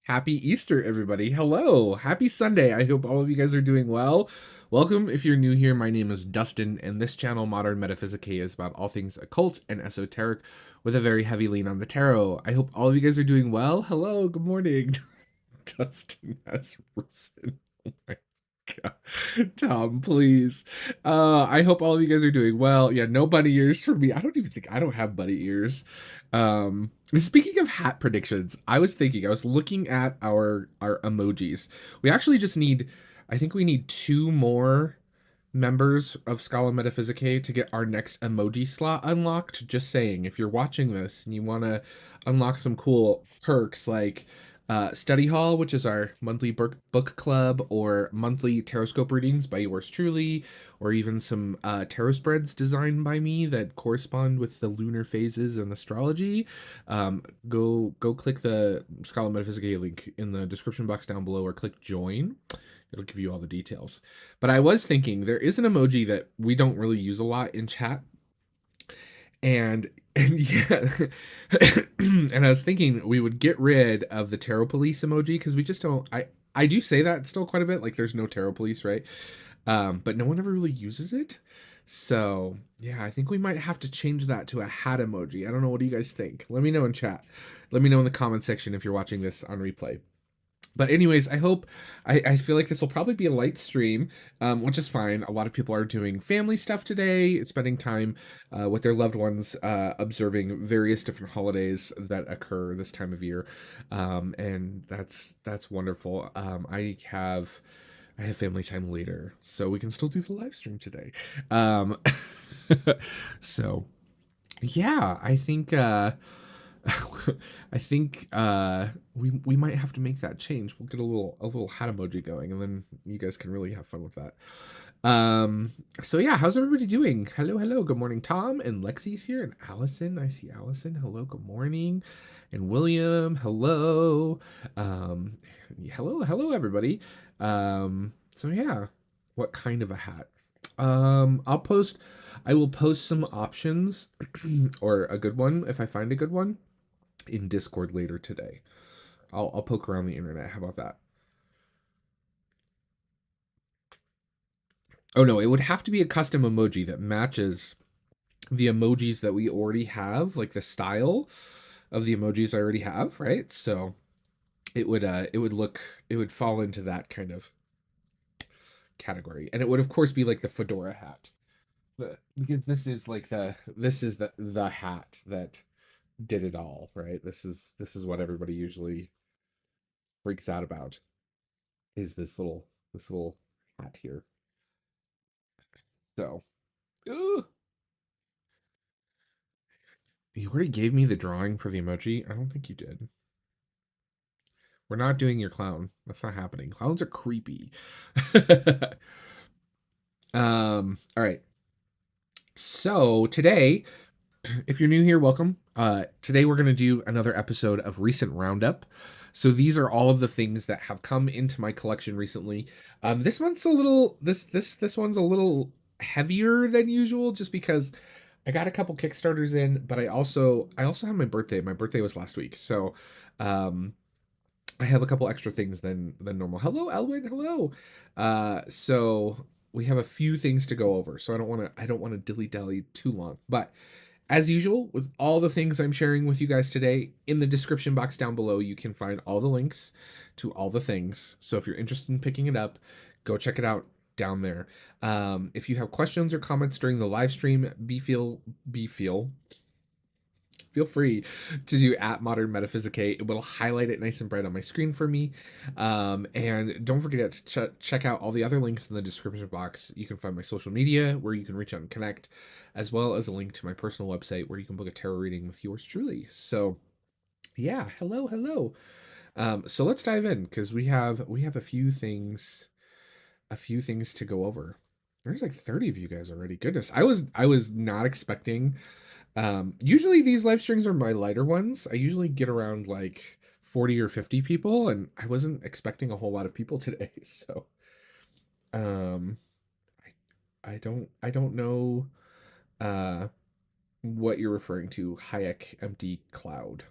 Happy Easter, everybody. Hello. Happy Sunday. I hope all of you guys are doing well. Welcome. If you're new here, my name is Dustin, and this channel, Modern Metaphysicae, is about all things occult and esoteric with a very heavy lean on the tarot. I hope all of you guys are doing well. Hello. Good morning. Dustin has risen. Oh my God. Tom, please. I hope all of you guys are doing well. Yeah, no bunny ears for me. I don't have bunny ears. Speaking of hat predictions, I was looking at our emojis. We actually just need, I think we need two more members of Scala Metaphysicae to get our next emoji slot unlocked. Just saying, if you're watching this and you want to unlock some cool perks like Study Hall, which is our monthly book club, or monthly Taroscope readings by yours truly, or even some tarot spreads designed by me that correspond with the lunar phases and astrology, go click the Scala Metaphysicae link in the description box down below, or click join. It'll give you all the details. But I was thinking there is an emoji that we don't really use a lot in chat, and yeah, and I was thinking we would get rid of the tarot police emoji because we just don't. I do say that still quite a bit. Like there's no tarot police, right? But no one ever really uses it. So yeah, I think we might have to change that to a hat emoji. I don't know. What do you guys think? Let me know in chat. Let me know in the comment section if you're watching this on replay. But anyways, I feel like this will probably be a light stream, which is fine. A lot of people are doing family stuff today, spending time with their loved ones, observing various different holidays that occur this time of year, and that's wonderful. I have family time later, so we can still do the live stream today. So yeah, I think I think we might have to make that change. We'll get a little hat emoji going, and then you guys can really have fun with that. So yeah, how's everybody doing? Hello. Good morning. Tom and Lexi's here, and Allison. I see Allison. Hello. Good morning. And William. Hello. Hello everybody. So yeah, what kind of a hat? I will post some options or a good one if I find a good one in Discord later today. I'll poke around the internet. How about that? Oh no, it would have to be a custom emoji that matches the emojis that we already have, like the style of the emojis I already have, right? So it would fall into that kind of category. And it would of course be like the fedora hat. Because this is the hat that did it all, right? This is what everybody usually freaks out about, is this little hat here. So, ugh. You already gave me the drawing for the emoji. I don't think you did. We're not doing your clown. That's not happening. Clowns are creepy. All right. So today, if you're new here, welcome. Today we're going to do another episode of Recent Roundup. So these are all of the things that have come into my collection recently. This one's a little this one's a little heavier than usual, just because I got a couple Kickstarters in, but I also have my birthday. My birthday was last week, so I have a couple extra things than normal. Hello, Elwin. Hello. So we have a few things to go over, so I don't want to dilly-dally too long. But as usual, with all the things I'm sharing with you guys today, in the description box down below, you can find all the links to all the things. So if you're interested in picking it up, go check it out down there. If you have questions or comments during the live stream, feel free to do at Modern Metaphysicae. It will highlight it nice and bright on my screen for me. And don't forget to check out all the other links in the description box. You can find my social media where you can reach out and connect, as well as a link to my personal website where you can book a tarot reading with yours truly. So yeah, hello. So let's dive in because we have a few things to go over. There's like 30 of you guys already. Goodness. I was not expecting. Usually these live streams are my lighter ones. I usually get around like 40 or 50 people, and I wasn't expecting a whole lot of people today. So, um, I don't know, uh, what you're referring to. Hayek empty cloud.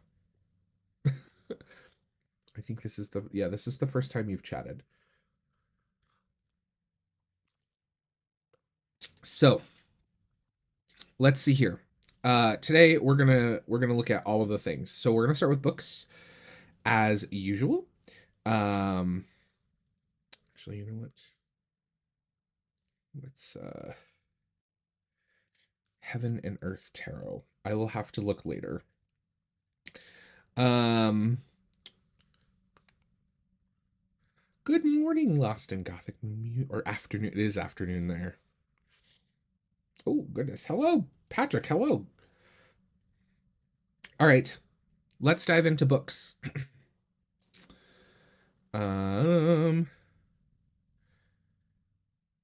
I think this is yeah, this is the first time you've chatted. So let's see here. Today we're gonna look at all of the things. So we're gonna start with books as usual. Um, actually, you know what? Let's Heaven and Earth Tarot. I will have to look later. Um Good morning, Lost in Gothic or afternoon. It is afternoon there. Oh goodness. Hello, Patrick. Hello. All right. Let's dive into books. um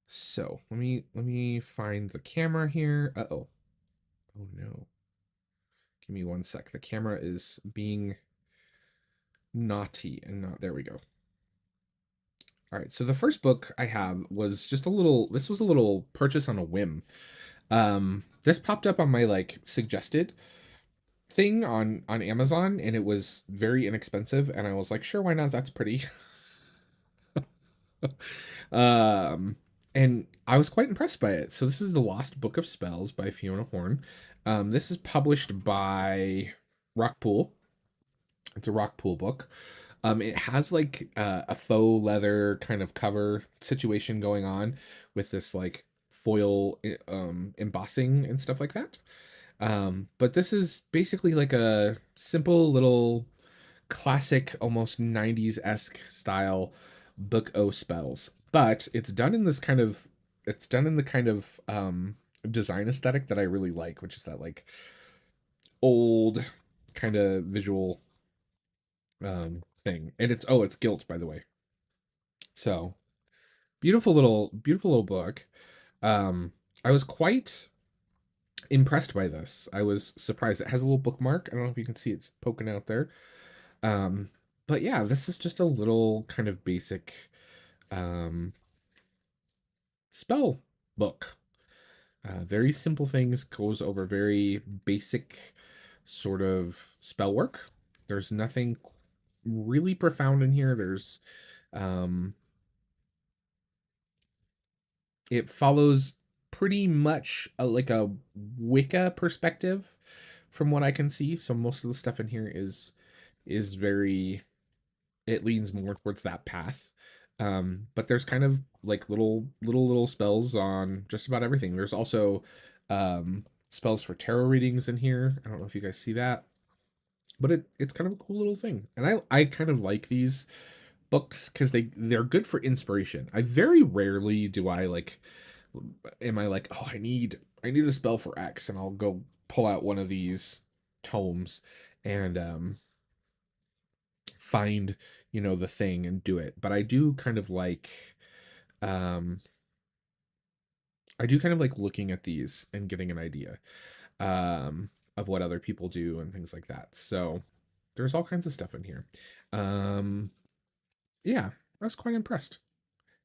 so let me find the camera here. Uh-oh. Oh no. Give me one sec. The camera is being naughty and not there we go. All right, so the first book I have was just a little, this was a little purchase on a whim. This popped up on my like suggested thing on Amazon and it was very inexpensive and I was like, sure, why not? That's pretty. um, and I was quite impressed by it. So this is The Lost Book of Spells by Fiona Horn. This is published by Rockpool. It's a Rockpool book. It has like a faux leather kind of cover situation going on with this like foil embossing and stuff like that. But this is basically like a simple little classic, almost 90s-esque style book o spells. But it's done in the kind of design aesthetic that I really like, which is that like old kind of visual thing. And it's Guilt, by the way. So beautiful little book. I was quite impressed by this. I was surprised. It has a little bookmark. I don't know if you can see it's poking out there. Um, but yeah, this is just a little kind of basic um spell book. Very simple things, goes over very basic sort of spell work. There's nothing really profound in here. There's um it follows pretty much like a Wicca perspective from what I can see. So most of the stuff in here is very, it leans more towards that path. But there's kind of like little spells on just about everything. There's also spells for tarot readings in here. I don't know if you guys see that, but it's kind of a cool little thing. And I kind of like these books because they're good for inspiration. I very rarely do I like am I like, oh, I need a spell for X, and I'll go pull out one of these tomes and find, you know, the thing and do it. But um I do kind of like looking at these and getting an idea of what other people do and things like that. So there's all kinds of stuff in here. Um yeah, I was quite impressed.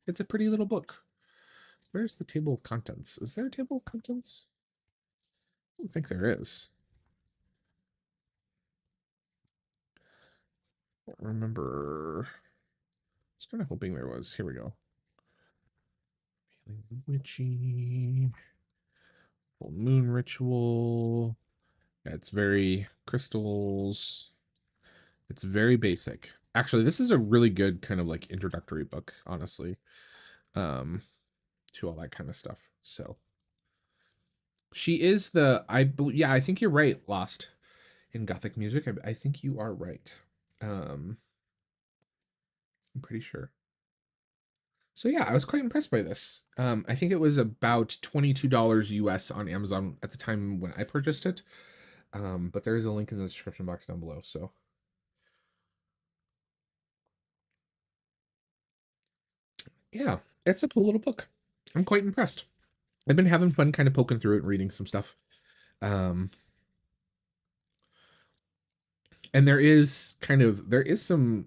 It's a pretty little book. Where's the table of contents? Is there a table of contents? I don't think there is. I don't remember. I was kind of hoping there was. Here we go. Witchy. Full moon ritual. Yeah, it's very crystals. It's very basic. Actually, this is a really good kind of like introductory book, honestly, um, to all that kind of stuff. So she is the I believe. Yeah, I think you're right. Lost in Gothic music. I think you are right. Um, I'm pretty sure. So yeah, I was quite impressed by this. I think it was about $22 US on Amazon at the time when I purchased it. But there is a link in the description box down below. So yeah, it's a cool little book. I'm quite impressed. I've been having fun kind of poking through it and reading some stuff. Um, and there is some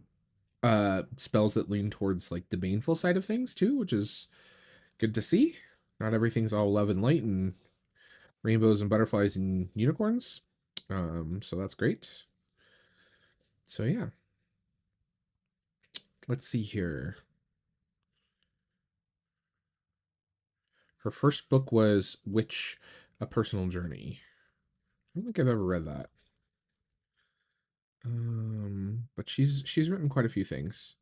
spells that lean towards like the baneful side of things too, which is good to see. Not everything's all love and light and rainbows and butterflies and unicorns. So that's great. So yeah, let's see here. Her first book was Witch: A Personal Journey. I don't think I've ever read that. But she's written quite a few things.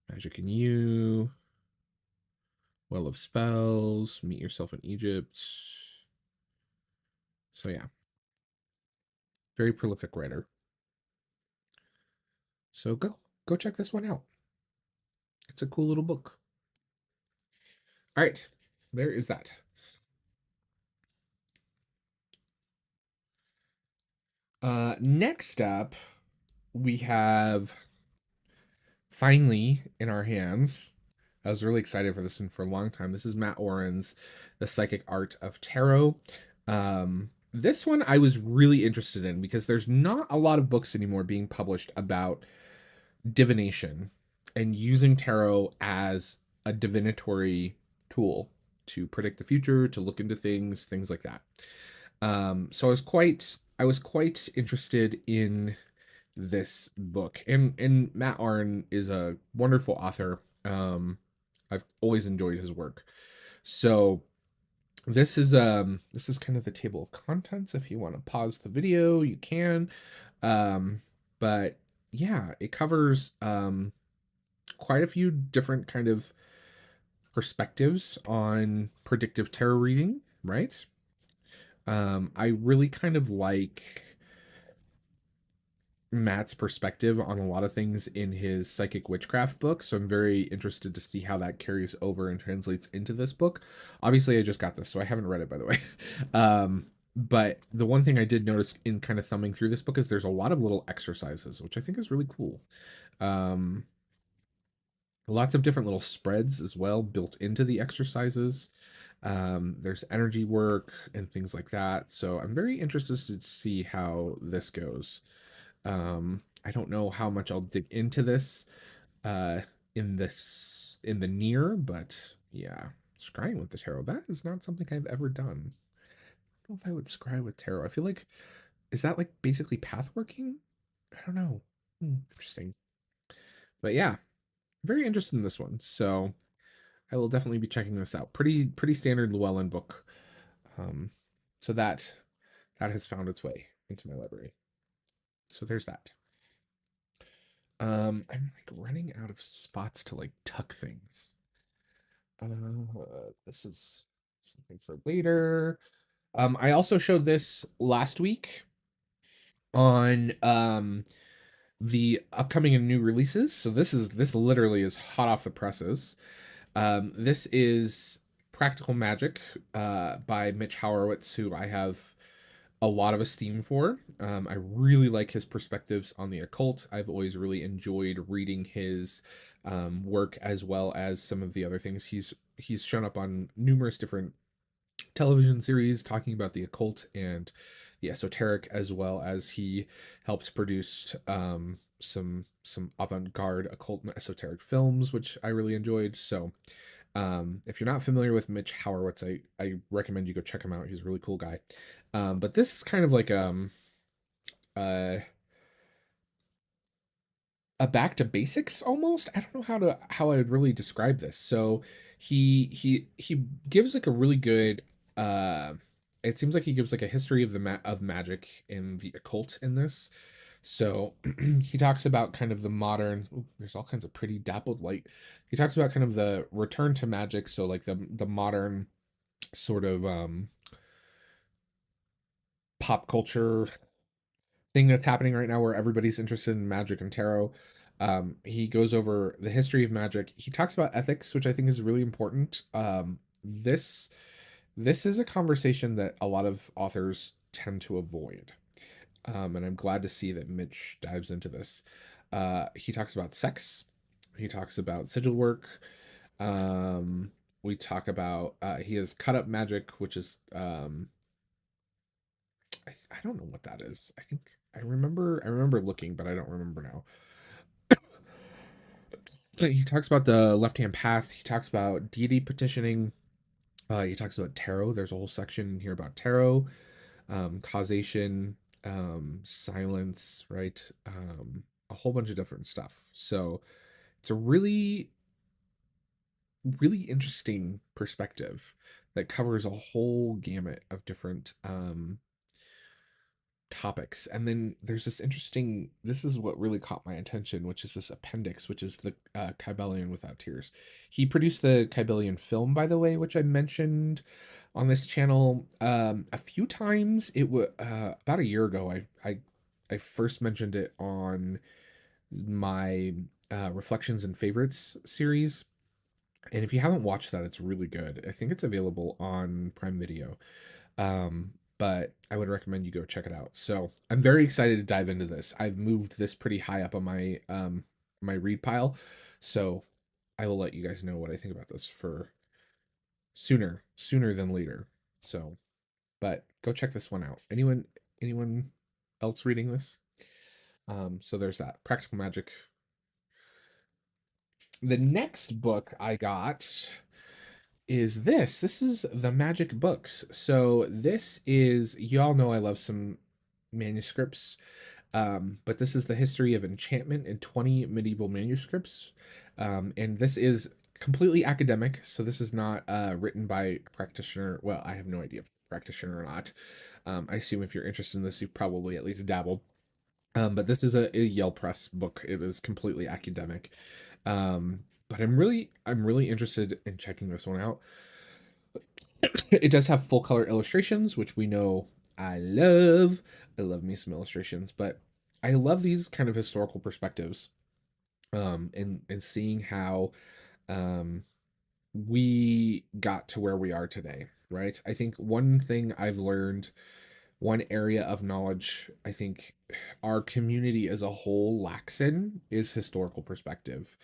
Magic and You, Well of Spells, Meet Yourself in Egypt. So yeah, very prolific writer. So go check this one out. It's a cool little book. All right, there is that. Next up, we have finally in our hands. I was really excited for this one for a long time. This is Matt Oren's The Psychic Art of Tarot. This one I was really interested in because there's not a lot of books anymore being published about divination and using tarot as a divinatory tool to predict the future, to look into things like that. So I was quite interested in this book, and Matt Arn is a wonderful author. I've always enjoyed his work. So this is kind of the table of contents. If you want to pause the video, you can. Um, but yeah, it covers quite a few different kind of perspectives on predictive tarot reading, right? I really kind of like Matt's perspective on a lot of things in his psychic witchcraft book, so I'm very interested to see how that carries over and translates into this book. Obviously, I just got this, so I haven't read it, by the way. But the one thing I did notice in kind of thumbing through this book is there's a lot of little exercises, which I think is really cool. Um, Lots of different little spreads as well built into the exercises. There's energy work and things like that. So I'm very interested to see how this goes. I don't know how much I'll dig into this uh, in the near, but yeah, scrying with the tarot, that is not something I've ever done. I don't know if I would scry with tarot. I feel like is that like basically path working? I don't know. Interesting. But yeah, very interested in this one. So I will definitely be checking this out. Pretty standard Llewellyn book. Um, so that has found its way into my library. So there's that. I'm like running out of spots to like tuck things. This is something for later. I also showed this last week on the upcoming and new releases. So this literally is hot off the presses. This is Practical Magic by Mitch Howard, who I have a lot of esteem for. I really like his perspectives on the occult. I've always really enjoyed reading his work as well as some of the other things. He's shown up on numerous different television series talking about the occult and the esoteric, as well as he helped produce some avant-garde occult and esoteric films, which I really enjoyed. So if you're not familiar with Mitch Howard, I recommend you go check him out. He's a really cool guy. But this is kind of like uh a back to basics almost. I don't know how I would really describe this. So he gives like a really good uh it seems like he gives like a history of of magic and the occult in this. So he talks about kind of the modern, ooh, there's all kinds of pretty dappled light. He talks about kind of the return to magic, so like the modern sort of pop culture thing that's happening right now where everybody's interested in magic and tarot. He goes over the history of magic. He talks about ethics, which I think is really important. This is a conversation that a lot of authors tend to avoid, and I'm glad to see that Mitch dives into this. He talks about sex. He talks about sigil work. Um, we talk about he has cut up magic, which is I don't know what that is. I think I remember looking, but I don't remember now. He talks about the left hand path. He talks about deity petitioning. He talks about tarot. There's a whole section in here about tarot, causation, silence, right? A whole bunch of different stuff. So it's a really interesting perspective that covers a whole gamut of different topics. And then there's this is what really caught my attention, which is this appendix, which is the Kybellion Without Tears. He produced the Kybellion film, by the way, which I mentioned on this channel a few times. It was about a year ago. I first mentioned it on my Reflections and Favorites series. And if you haven't watched that, it's really good. I think it's available on Prime Video. But I would recommend you go check it out. So I'm very excited to dive into this. I've moved this pretty high up on my read pile. So I will let you guys know what I think about this for sooner than later. So, but go check this one out. Anyone else reading this? So there's that. Practical Magic. The next book I got is this. This is the Magic books. So this is, y'all know I love some manuscripts, but this is the history of enchantment in 20 medieval manuscripts. And this is completely academic, so this is not written by a practitioner. Well, I have no idea if practitioner or not. I assume if you're interested in this, you've probably at least dabbled. But this is a Yale Press book. It is completely academic. But I'm really interested in checking this one out. It does have full color illustrations, which we know I love. I love me some illustrations, but I love these kind of historical perspectives, and seeing how um, we got to where we are today, right? I think one thing I've learned, one area of knowledge I think our community as a whole lacks in is historical perspective.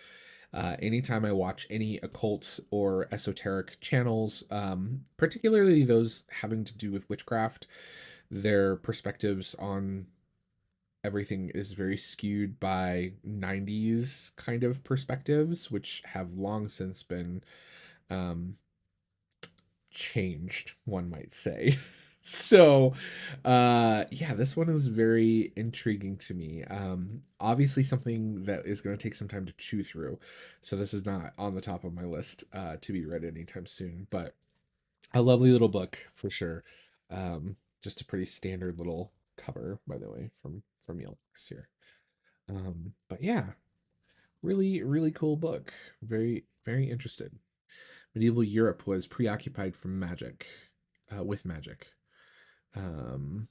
Anytime I watch any occult or esoteric channels, particularly those having to do with witchcraft, their perspectives on everything is very skewed by 90s kind of perspectives, which have long since been um, changed, one might say. So yeah, this one is very intriguing to me. Obviously something that is going to take some time to chew through, so this is not on the top of my list to be read anytime soon, but a lovely little book for sure. Just a pretty standard little cover, by the way, from Yale Press here. But yeah, really cool book. Very interested. Medieval Europe was preoccupied from magic, with magic. Um,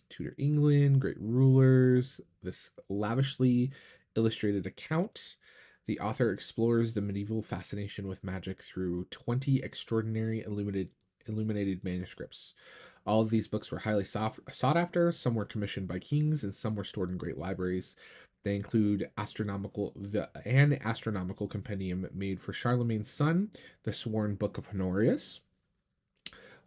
Tudor England, great rulers. This lavishly illustrated account. The author explores the medieval fascination with magic through 20 extraordinary illuminated manuscripts. All of these books were highly sought after. Some were commissioned by kings, and some were stored in great libraries. They include an astronomical compendium made for Charlemagne's son, the Sworn Book of Honorius,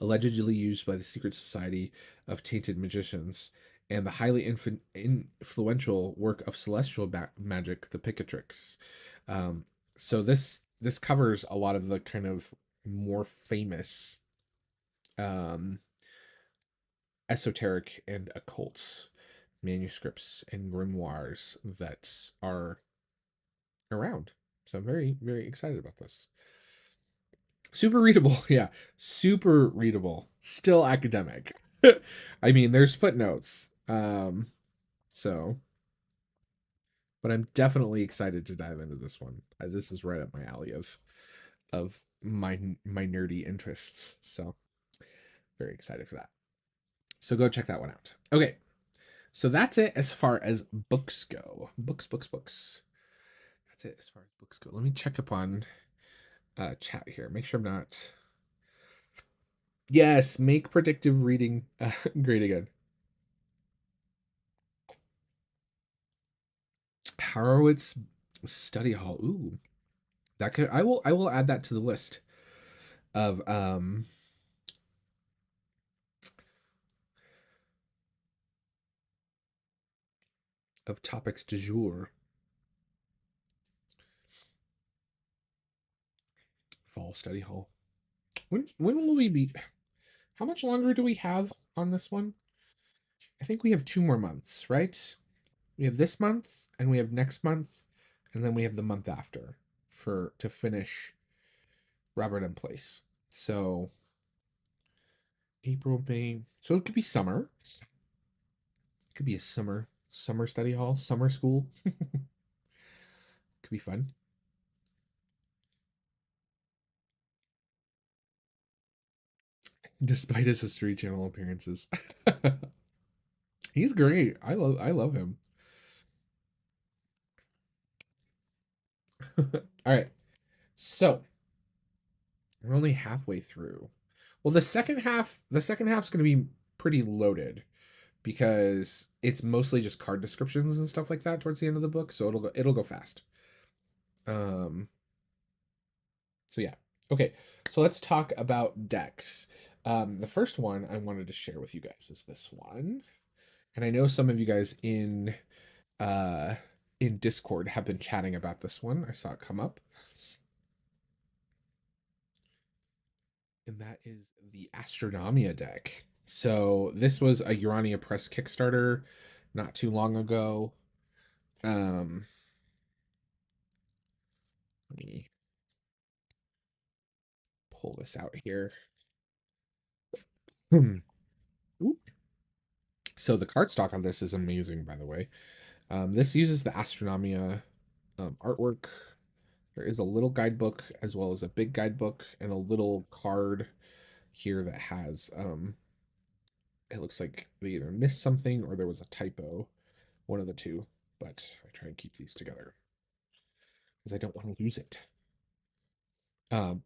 allegedly used by the secret society of tainted magicians, and the highly influential work of celestial magic, the Picatrix. So this covers a lot of the kind of more famous um, esoteric and occult manuscripts and grimoires that are around. So I'm very, very excited about this. Super readable. Yeah. Super readable. Still academic. I mean, there's footnotes. So, but I'm definitely excited to dive into this one. This is right up my alley of my nerdy interests. So, very excited for that. So go check that one out. Okay. So that's it as far as books go. Books. That's it as far as books go. Let me check up on chat here. Make sure I'm not. Yes, make predictive reading great again. Harrowitz study hall. Ooh, that could. I will add that to the list of topics du jour. Fall study hall. When will we be? How much longer do we have on this one? I think we have 2 more months, right? We have this month and we have next month, and then we have the month after to finish Robert M. Place. So April, May. So it could be summer. It could be a summer study hall, summer school. Could be fun. Despite his History Channel appearances. He's great. I love him. All right. So we're only halfway through. Well, the second half's gonna be pretty loaded because it's mostly just card descriptions and stuff like that towards the end of the book, so it'll go fast. Um so yeah. Okay. So let's talk about decks. The first one I wanted to share with you guys is this one. And I know some of you guys uh in Discord have been chatting about this one. I saw it come up. And that is the Astronomia deck. So this was a Urania Press Kickstarter not too long ago. Um, let me pull this out here. So the cardstock on this is amazing, by the way. This uses the Astronomia artwork. There is a little guidebook as well as a big guidebook and a little card here that has it looks like they either missed something or there was a typo, one of the two, but I try and keep these together because I don't want to lose it. The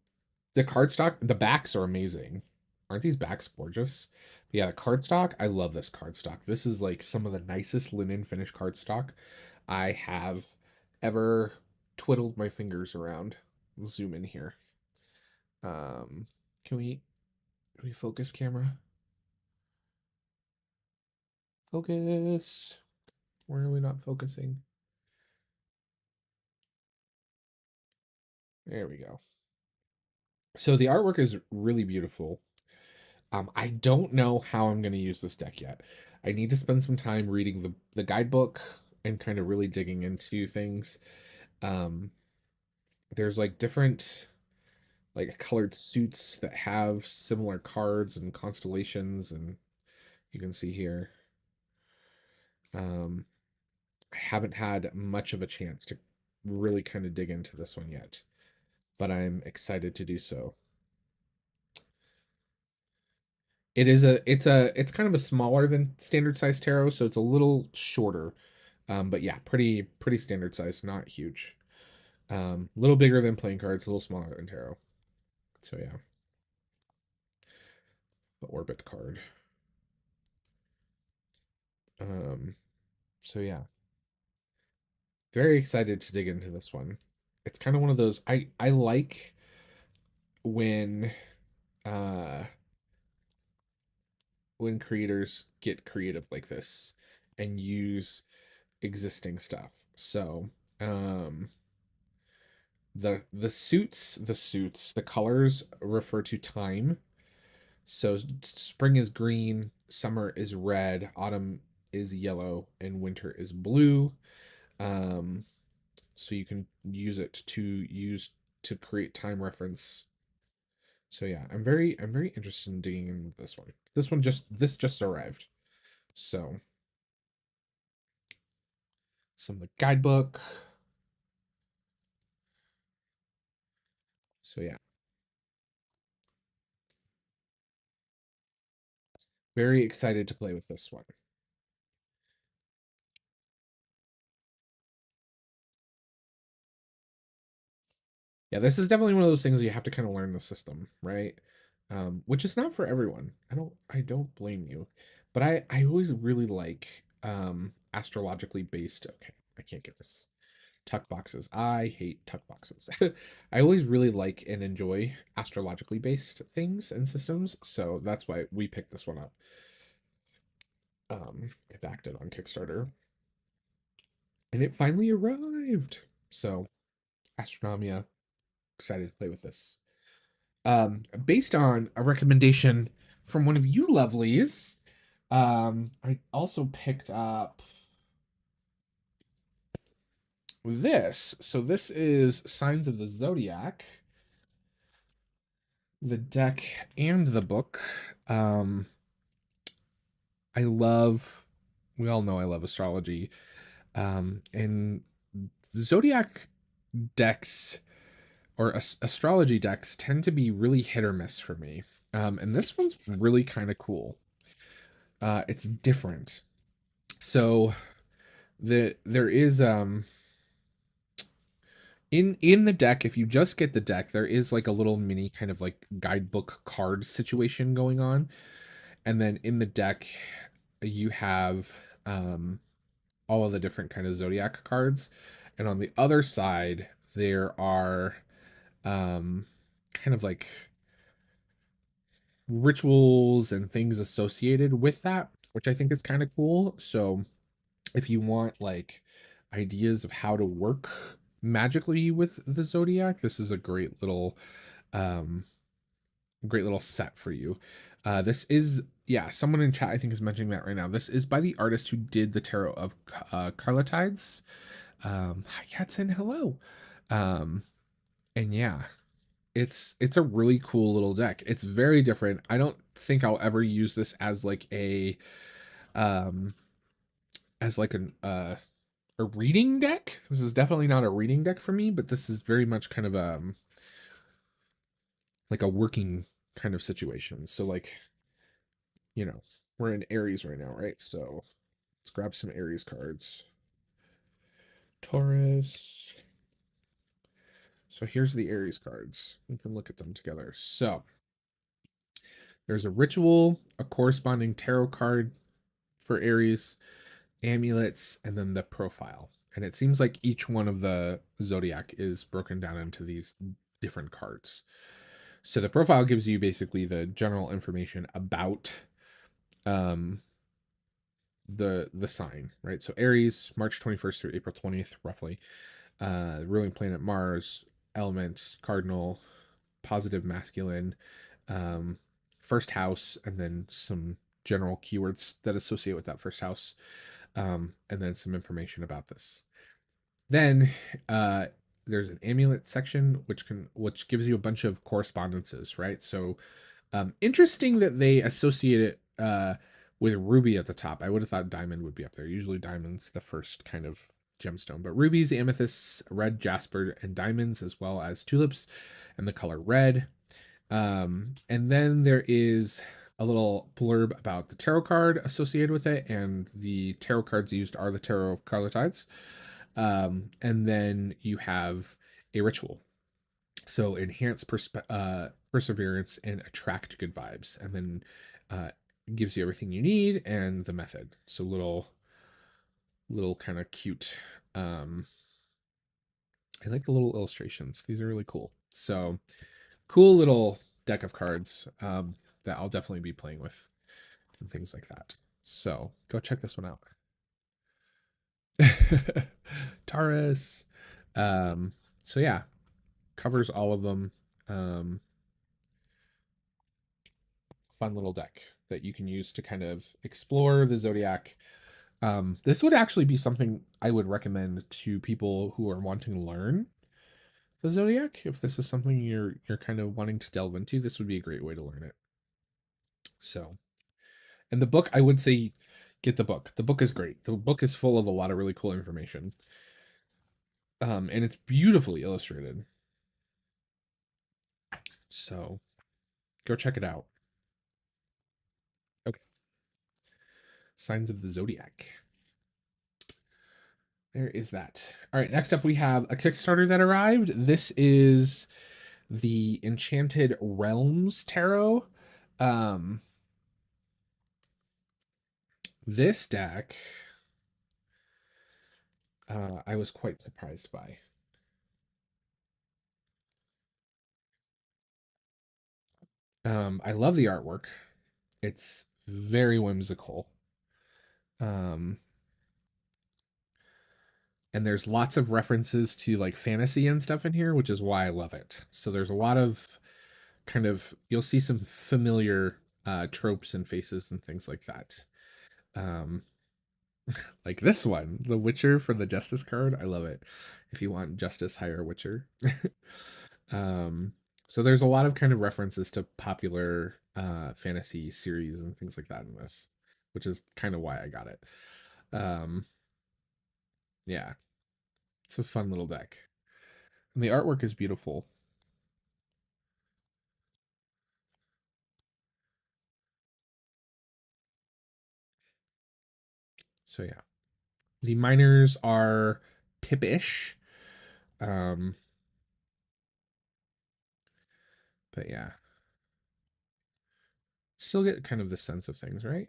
cardstock, the backs are amazing. Aren't these backs gorgeous? But yeah, the cardstock, I love this cardstock. This is like some of the nicest linen finish cardstock I have ever twiddled my fingers around. We'll zoom in here. Can we focus camera? Focus. Why are we not focusing? There we go. So the artwork is really beautiful. I don't know how I'm going to use this deck yet. I need to spend some time reading the guidebook and kind of really digging into things. Um, there's like different like colored suits that have similar cards and constellations, and you can see here. Um, I haven't had much of a chance to really kind of dig into this one yet, but I'm excited to do so. It's kind of a smaller than standard size tarot, so it's a little shorter. But yeah, pretty standard size, not huge. A little bigger than playing cards, a little smaller than tarot. So yeah. The orbit card. Um so yeah. Very excited to dig into this one. It's kind of one of those I like when uh when creators get creative like this and use existing stuff. So, the colors refer to time. So spring is green, summer is red, autumn is yellow and winter is blue. Um, so you can use it to create time reference. So yeah, I'm very interested in digging into this one. This just arrived. So some of the guidebook. So yeah, very excited to play with this one. Yeah, this is definitely one of those things you have to kind of learn the system, right? Which is not for everyone. I don't blame you. But I always really like astrologically based. Okay, I can't get this. Tuck boxes. I hate tuck boxes. I always really like and enjoy astrologically based things and systems, so that's why we picked this one up. It backed it on Kickstarter, and it finally arrived. So, Astronomia, excited to play with this. Based on a recommendation from one of you lovelies, I also picked up this. So this is Signs of the Zodiac, the deck and the book. Um, I love, we all know I love astrology. And Zodiac decks or astrology decks tend to be really hit or miss for me. And this one's really kind of cool. It's different. So there is in the deck, if you just get the deck, there is like a little mini kind of like guidebook card situation going on. And then in the deck you have all of the different kind of zodiac cards. And on the other side there are kind of like rituals and things associated with that, which I think is kind of cool. So if you want like ideas of how to work magically with the zodiac, this is a um great little set for you. This is, yeah, someone in chat I think is mentioning that right now. This is by the artist who did the tarot of Carlotides. Hi Katsin, hello. Um and yeah, it's a really cool little deck. It's very different. I don't think I'll ever use this um as like a reading deck. This is definitely not a reading deck for me, but this is very much kind of like a working kind of situation. So like, you know, we're in Aries right now, right? So let's grab some Aries cards. Taurus. So here's the Aries cards. We can look at them together. So there's a ritual, a corresponding tarot card for Aries, amulets, and then the profile. And it seems like each one of the zodiac is broken down into these different cards. So the profile gives you basically the general information about um the sign, right? So Aries, March 21st through April 20th, roughly. Ruling planet Mars, element, cardinal, positive masculine, um, first house, and then some general keywords that associate with that first house, and then some information about this. Then there's an amulet section which gives you a bunch of correspondences, right? So interesting that they associate it with ruby at the top. I would have thought diamond would be up there. Usually diamond's the first kind of gemstone, but rubies, amethysts, red jasper, and diamonds, as well as tulips and the color red. And then there is a little blurb about the tarot card associated with it, and the tarot cards used are the Tarot of Carlotides. And then you have a ritual. So enhance perseverance and attract good vibes, and then gives you everything you need and the method. So little kind of cute. I like the little illustrations. These are really cool. So cool little deck of cards that I'll definitely be playing with and things like that. So go check this one out. Taurus. So yeah, covers all of them. Um, Fun little deck that you can use to kind of explore the zodiac This would actually be something I would recommend to people who are wanting to learn the Zodiac. If this is something you're kind of wanting to delve into, this would be a great way to learn it. So, and the book, I would say get the book. The book is great. The book is full of a lot of really cool information. And it's beautifully illustrated. So go check it out. Okay. Signs of the Zodiac. There is that. All right, next up we have a Kickstarter that arrived. This is the Enchanted Realms Tarot. This deck I was quite surprised by. I love the artwork. It's very whimsical. Um, and there's lots of references to like fantasy and stuff in here, which is why I love it. So there's a lot of kind of you'll see some familiar tropes and faces and things like that. Um, like this one, the Witcher for the Justice card. I love it. If you want Justice, hire Witcher. um, so there's a lot of kind of references to popular fantasy series and things like that in this, which is kind of why I got it. Um, yeah, it's a fun little deck. And the artwork is beautiful. So yeah. The minors are Pippish. Um, but yeah. Still get kind of the sense of things, right?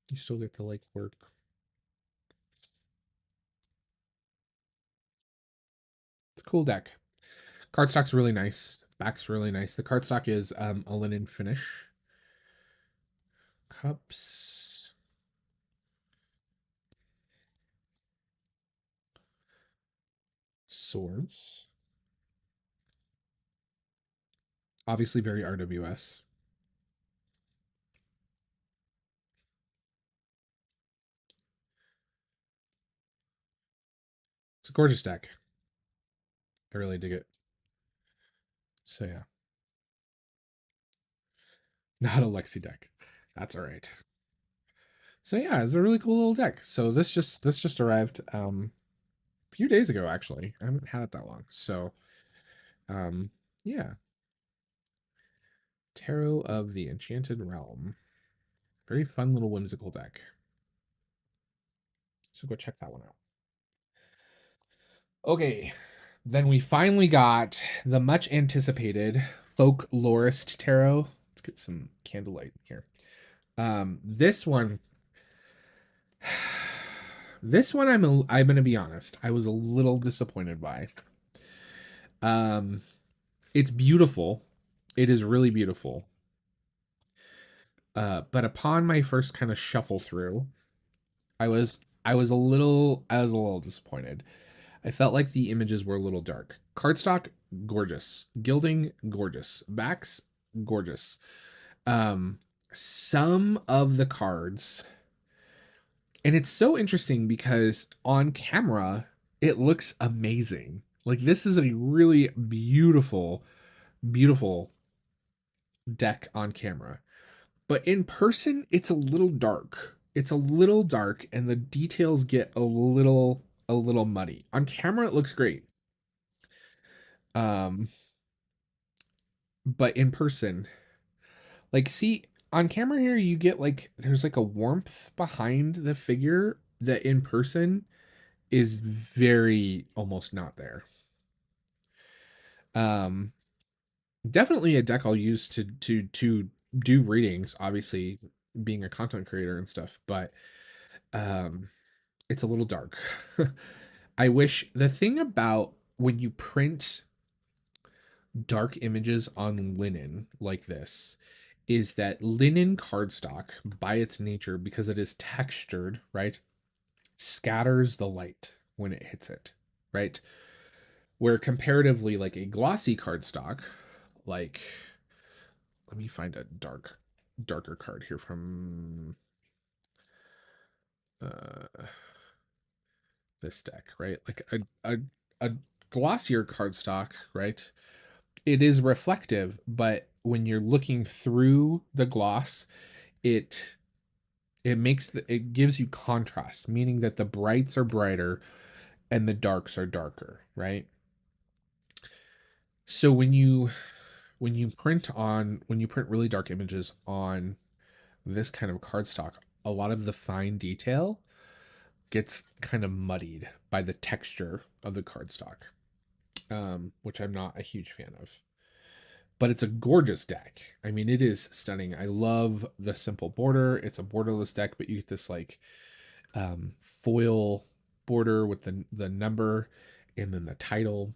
You still get the like work. It's a cool deck. Cardstock's really nice. Back's really nice. The cardstock is a linen finish. Cups. Swords. Obviously very RWS. It's a gorgeous deck. I really dig it. So yeah. Not a Lexi deck. That's all right. So yeah, it's a really cool little deck. So this just arrived a few days ago actually. I haven't had it that long. So yeah. Tarot of the Enchanted Realm. Very fun little whimsical deck. So go check that one out. Okay. Then we finally got the much anticipated Folklorist Tarot. Let's get some candlelight here. This one this one I'm gonna be honest, I was a little disappointed by. Um it's beautiful. It is really beautiful. But upon my first kind of shuffle through, I was a little disappointed. I felt like the images were a little dark. Cardstock, gorgeous. Gilding, gorgeous. Backs, gorgeous. Um, some of the cards, and it's so interesting because on camera, it looks amazing. Like this is a really beautiful, beautiful deck on camera. But in person, it's a little dark. It's a little dark, and the details get a little muddy. On camera, it looks great. Um, but in person, like see on camera here, you get like there's like a warmth behind the figure that in person is very almost not there. Um, definitely a deck I'll use to do readings, obviously being a content creator and stuff, but um it's a little dark. I wish the thing about when you print dark images on linen like this is that linen cardstock, by its nature, because it is textured, right, scatters the light when it hits it, right? Where comparatively, like a glossy cardstock, like let me find a darker card here from. this deck, right? Like a glossier cardstock, right? It is reflective, but when you're looking through the gloss, it it gives you contrast, meaning that the brights are brighter and the darks are darker, right? So when you print really dark images on this kind of cardstock, a lot of the fine detail gets kind of muddied by the texture of the cardstock, which I'm not a huge fan of. But it's a gorgeous deck. I mean, it is stunning. I love the simple border. It's a borderless deck, but you get this like foil border with the number and then the title.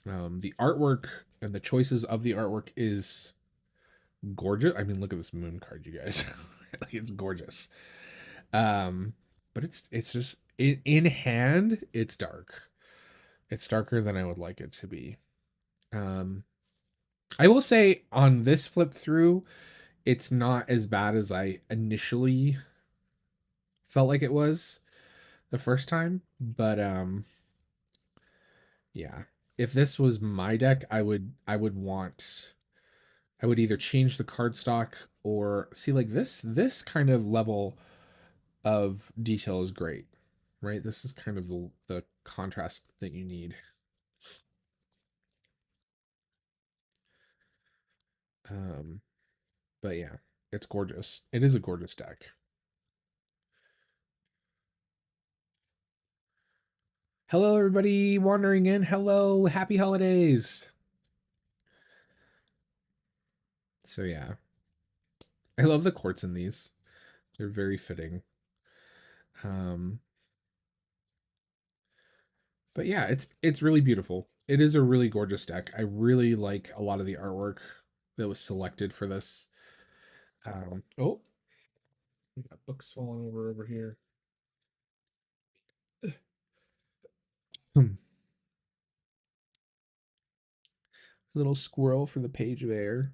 The artwork and the choices of the artwork is gorgeous. I mean, look at this moon card, you guys. Like, it's gorgeous. Um, but it's just in hand, it's dark. It's darker than I would like it to be. Um, I will say on this flip through, it's not as bad as I initially felt like it was the first time, but yeah. If this was my deck, I would either change the card stock or see like this kind of level of detail is great, right? This is kind of the contrast that you need. Um, but yeah, it's gorgeous. It is a gorgeous deck. Hello, everybody wandering in. Hello, happy holidays. So yeah, I love the quartz in these. They're very fitting. Um, but yeah, it's really beautiful. It is a really gorgeous deck. I really like a lot of the artwork that was selected for this. Oh, we got books falling over here. Little squirrel for the page of air.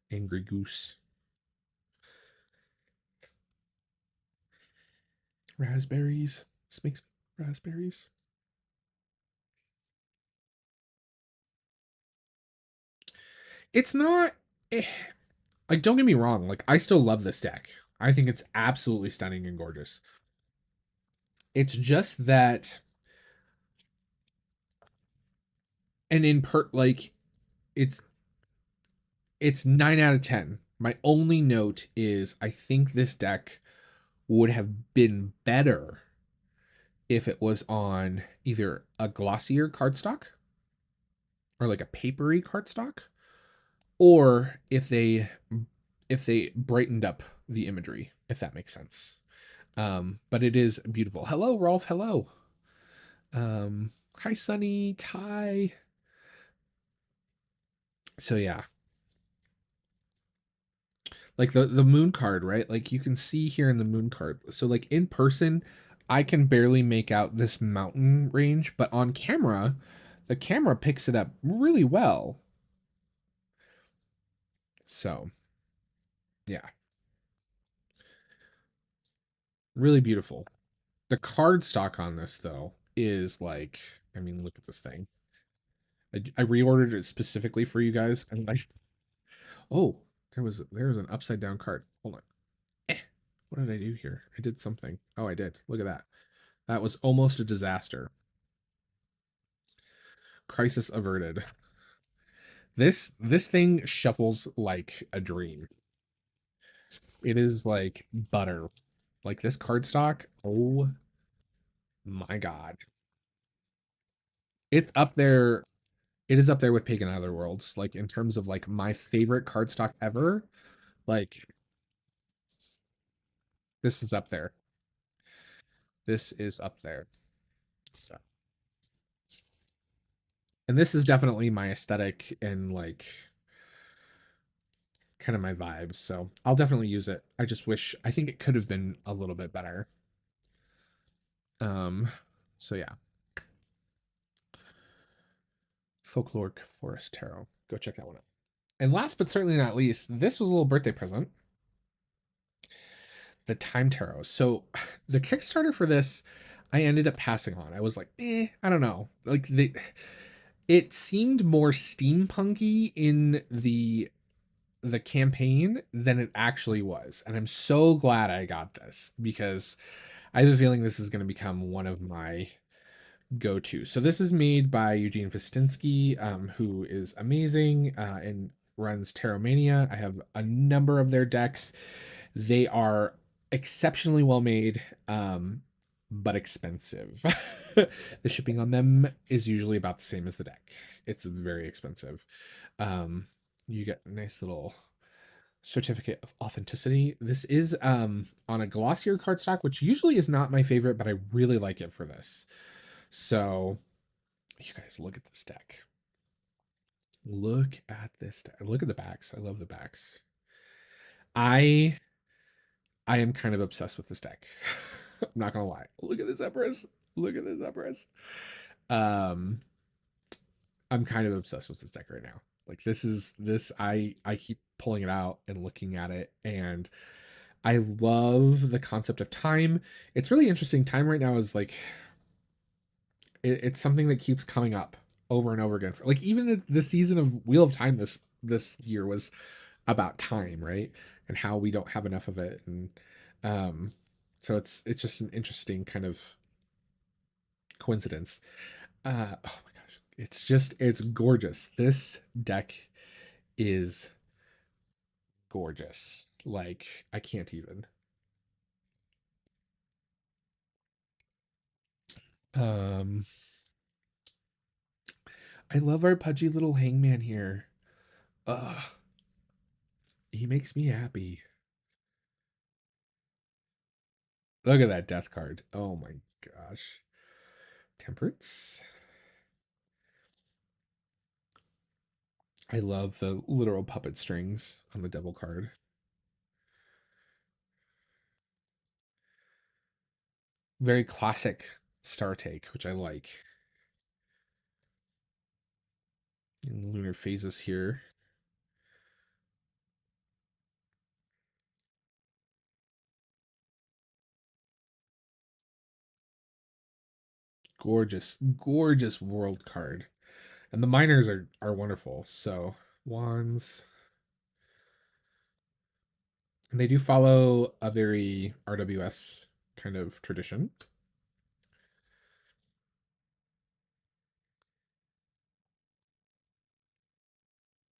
Angry goose. Raspberries. This makes raspberries. It's not like, don't get me wrong, like I still love this deck. I think it's absolutely stunning and gorgeous. It's just that, and in per like it's 9 out of 10. My only note is I think this deck would have been better if it was on either a glossier cardstock or like a papery cardstock, or if they brightened up the imagery, if that makes sense. But it is beautiful. Hello, Rolf. Hello. Hi, Sunny. Kai. So yeah, like the moon card, right? Like you can see here in the moon card. So like in person, I can barely make out this mountain range, but on camera, the camera picks it up really well. So yeah, really beautiful. The card stock on this though is like, I mean, look at this thing. I reordered it specifically for you guys, and like, oh, there was an upside down card. Hold on. Eh, what did I do here? I did something. Oh, I did. Look at that. That was almost a disaster. Crisis averted. This thing shuffles like a dream. It is like butter. Like this cardstock. Oh my god. It's up there. It is up there with Pagan Other Worlds. Like in terms of like my favorite cardstock ever. Like this is up there. This is up there. So, and this is definitely my aesthetic and like kind of my vibes. So I'll definitely use it. I just wish I think it could have been a little bit better. Um, so yeah. Folkloric Forest Tarot. Go check that one out. And last but certainly not least, this was a little birthday present, the Time Tarot. So the Kickstarter for this, I ended up passing on. I was like, I don't know. Like it seemed more steampunky in the campaign than it actually was. And I'm so glad I got this because I have a feeling this is going to become one of my go-to. So this is made by Eugene Vistinsky, who is amazing and runs Terromania. I have a number of their decks. They are exceptionally well made, but expensive. The shipping on them is usually about the same as the deck. It's very expensive. You get a nice little certificate of authenticity. This is on a glossier cardstock, which usually is not my favorite, but I really like it for this. So you guys look at this deck. Look at this deck. Look at the backs. I love the backs. I am kind of obsessed with this deck. I'm not gonna lie. Look at this Empress. Look at this Empress. Um, I'm kind of obsessed with this deck right now. Like this. I keep pulling it out and looking at it, and I love the concept of time. It's really interesting. Time right now is like it's something that keeps coming up over and over again. Like even the season of Wheel of Time this year was about time, right? And how we don't have enough of it, and um, so it's just an interesting kind of coincidence. Oh my gosh, it's gorgeous. This deck is gorgeous. Like I can't even. Um, I love our pudgy little hangman here. He makes me happy. Look at that death card. Oh my gosh. Temperance. I love the literal puppet strings on the devil card. Very classic star take, which I like. And lunar phases here. Gorgeous, gorgeous world card. And the minors are wonderful. So wands. And they do follow a very RWS kind of tradition.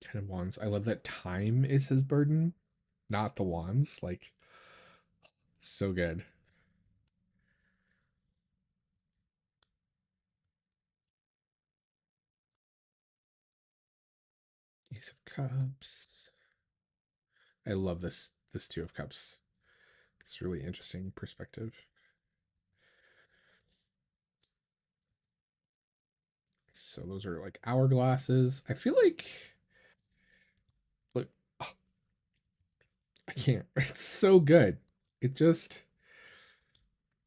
Ten of wands. I love that time is his burden, not the wands. Like so good. Ace of Cups. I love this Two of Cups. It's really interesting perspective. So those are like hourglasses. I feel like look, oh, I can't. It's so good. It just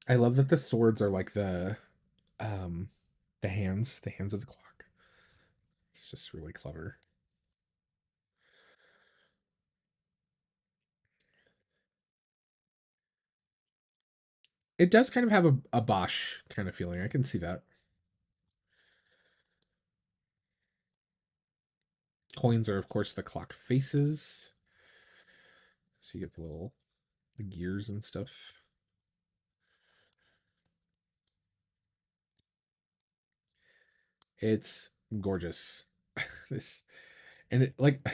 I love that the swords are like um the hands of the clock. It's just really clever. It does kind of have a Bosch kind of feeling. I can see that. Coins are of course the clock faces. So you get the gears and stuff. It's gorgeous. This and it like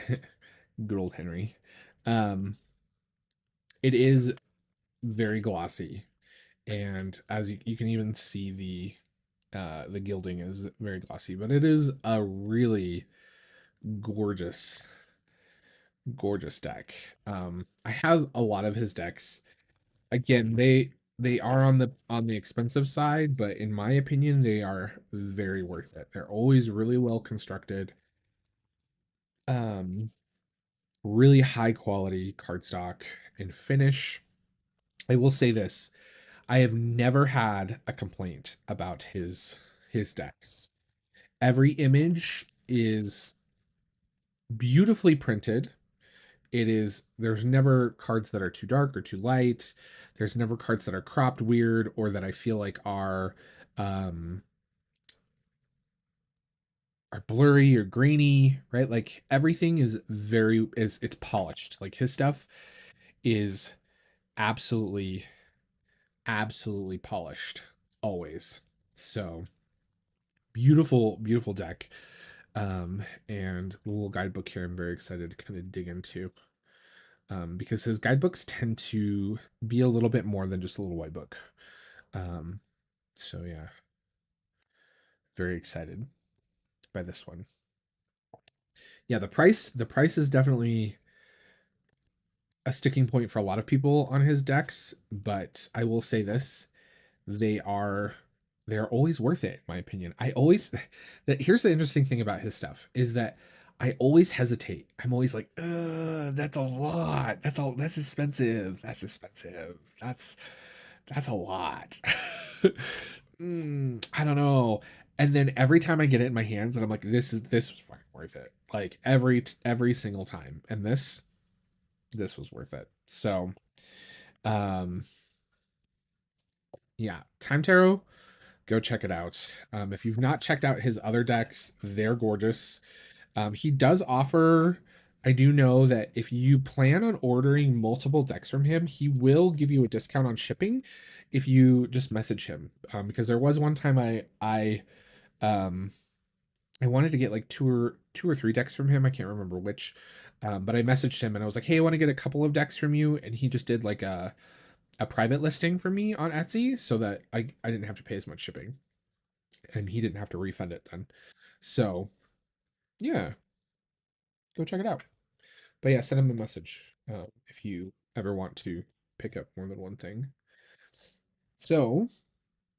good old Henry. Um it is very glossy, and as you can even see the gilding is very glossy, but it is a really gorgeous gorgeous deck. I have a lot of his decks. Again, they are on the expensive side, but in my opinion they are very worth it. They're always really well constructed. Um really high quality cardstock and finish. I will say this, I have never had a complaint about his decks. Every image is beautifully printed. There's never cards that are too dark or too light. There's never cards that are cropped weird or that I feel like um are blurry or grainy, right? Like everything is very is it's polished. Like his stuff is absolutely absolutely polished always. So, beautiful deck. And the little guidebook here I'm very excited to kind of dig into. Because his guidebooks tend to be a little bit more than just a little white book. Um, so yeah, very excited by this one. Yeah, the price is definitely a sticking point for a lot of people on his decks, but I will say this, they are they're always worth it, in my opinion. I always that here's the interesting thing about his stuff is that I always hesitate. I'm always like, that's a lot. That's expensive. That's expensive. That's a lot. I don't know. And then every time I get it in my hands and I'm like, this was fucking worth it. Like every single time. And this was worth it. So um yeah, Time Tarot, go check it out. If you've not checked out his other decks, they're gorgeous. He does offer, I do know that if you plan on ordering multiple decks from him, he will give you a discount on shipping if you just message him. Because there was one time um I wanted to get like two or three decks from him. I can't remember which. But I messaged him and I was like, "Hey, I want to get a couple of decks from you." And he just did like a private listing for me on Etsy so that I didn't have to pay as much shipping and he didn't have to refund it then. So, yeah, go check it out. But yeah, send him a message if you ever want to pick up more than one thing. So,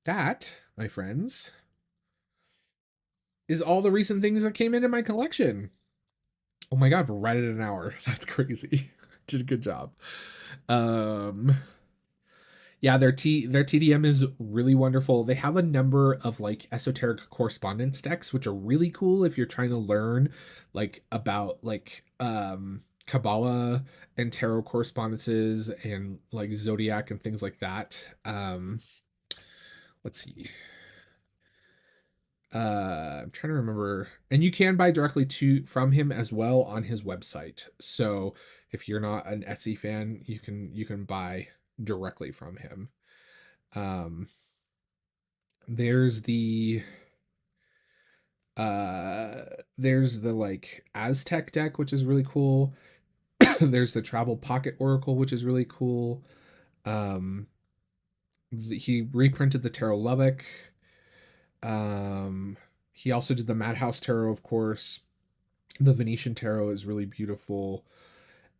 that, my friends, is all the recent things that came into my collection. Oh my god, we're right at an hour. That's crazy. Did a good job. Um yeah, their TDM is really wonderful. They have a number of like esoteric correspondence decks, which are really cool if you're trying to learn like about like Kabbalah and tarot correspondences and like Zodiac and things like that. Let's see. I'm trying to remember, and you can buy directly to from him as well on his website. So if you're not an Etsy fan, you can buy directly from him. Um, there's uh there's the like Aztec deck, which is really cool. There's the Travel Pocket Oracle, which is really cool. Um, he reprinted the Tarot Lubbock. Um, he also did the Madhouse Tarot, of course. The Venetian Tarot is really beautiful.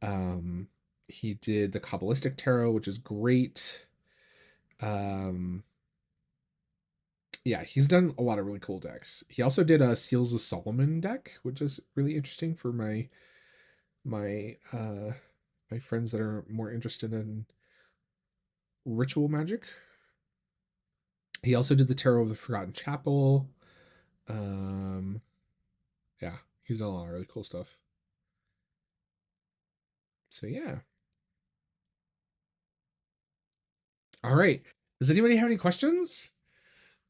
Um, he did the Kabbalistic Tarot, which is great. Um, yeah, he's done a lot of really cool decks. He also did a Seals of Solomon deck, which is really interesting for my my friends that are more interested in ritual magic. He also did the Tarot of the Forgotten Chapel. Um, yeah, he's done a lot of really cool stuff. So yeah. All right. Does anybody have any questions?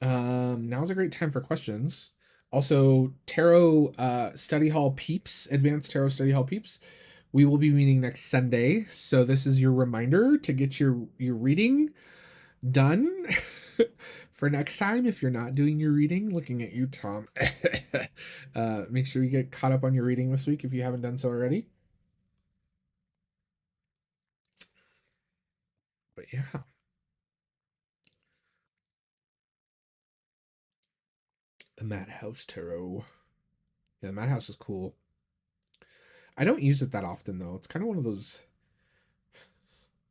Now's a great time for questions. Also, Tarot Study Hall peeps, Advanced Tarot Study Hall peeps. We will be meeting next Sunday, so this is your reminder to get your reading done for next time. If you're not doing your reading, looking at you, Tom. Make sure you get caught up on your reading this week if you haven't done so already. But yeah, the Madhouse Tarot. Yeah, the Madhouse is cool. I don't use it that often though. It's kind of one of those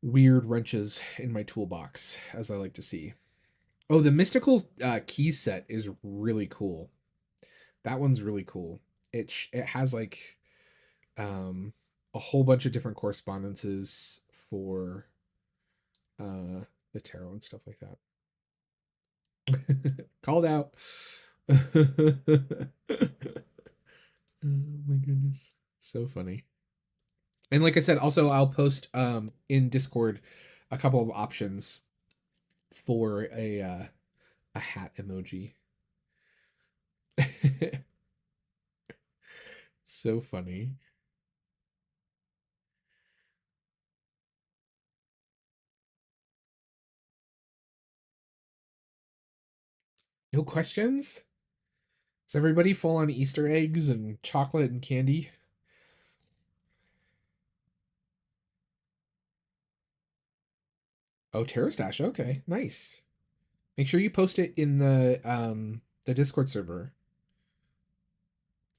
weird wrenches in my toolbox, as I like to see. Oh, the mystical keys set is really cool. That one's really cool. It has like um a whole bunch of different correspondences for uh the tarot and stuff like that. Called out. Oh my goodness. So funny. And like I said, also I'll post in Discord a couple of options for a hat emoji. So funny. No questions? Is everybody full on Easter eggs and chocolate and candy? Oh, Terror Stash. Okay, nice. Make sure you post it in the Discord server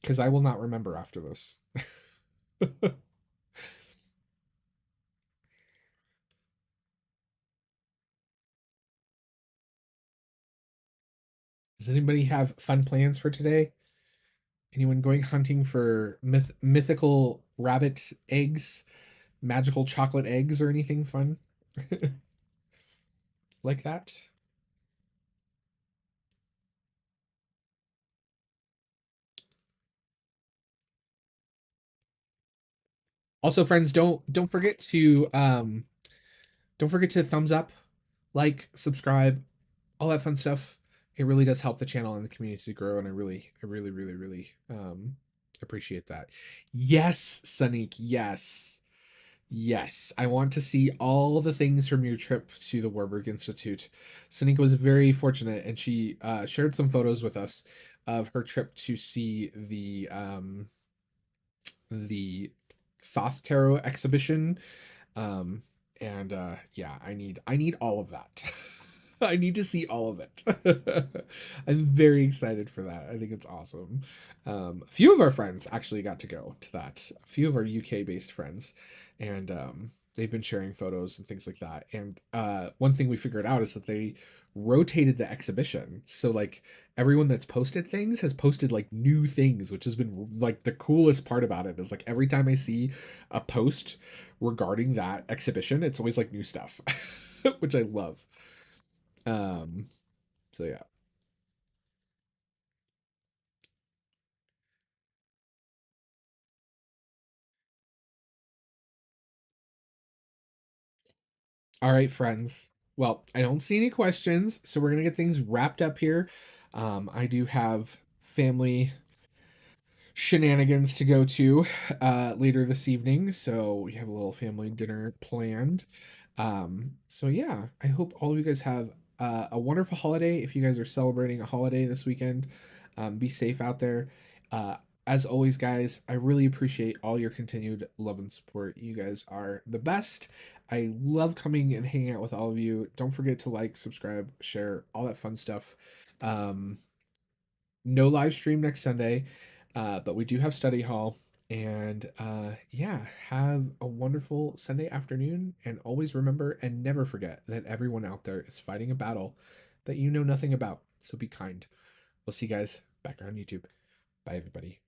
because I will not remember after this. Does anybody have fun plans for today? Anyone going hunting for mythical rabbit eggs, magical chocolate eggs, or anything fun like that? Also, friends, don't forget to thumbs up, like, subscribe, all that fun stuff. It really does help the channel and the community to grow, and I really appreciate that. Yes, Sonic, yes. Yes, I want to see all the things from your trip to the Warburg Institute. Sonika was very fortunate, and she shared some photos with us of her trip to see the Thoth Tarot exhibition. Um, and yeah, I need all of that. I need to see all of it. I'm very excited for that. I think it's awesome. A few of our friends actually got to go to that. A few of our UK based friends, and they've been sharing photos and things like that. And one thing we figured out is that they rotated the exhibition. So like everyone that's posted things has posted like new things, which has been like the coolest part about it is like every time I see a post regarding that exhibition, it's always like new stuff, which I love. Um, so yeah. All right, friends. Well, I don't see any questions, so we're gonna get things wrapped up here. I do have family shenanigans to go to later this evening, so we have a little family dinner planned. So yeah, I hope all of you guys have a wonderful holiday. If you guys are celebrating a holiday this weekend, be safe out there. Uh, as always, guys, I really appreciate all your continued love and support. You guys are the best. I love coming and hanging out with all of you. Don't forget to like, subscribe, share, all that fun stuff. Um, no live stream next Sunday, but we do have study hall. And yeah, have a wonderful Sunday afternoon. And always remember and never forget that everyone out there is fighting a battle that you know nothing about. So be kind. We'll see you guys back on YouTube. Bye, everybody.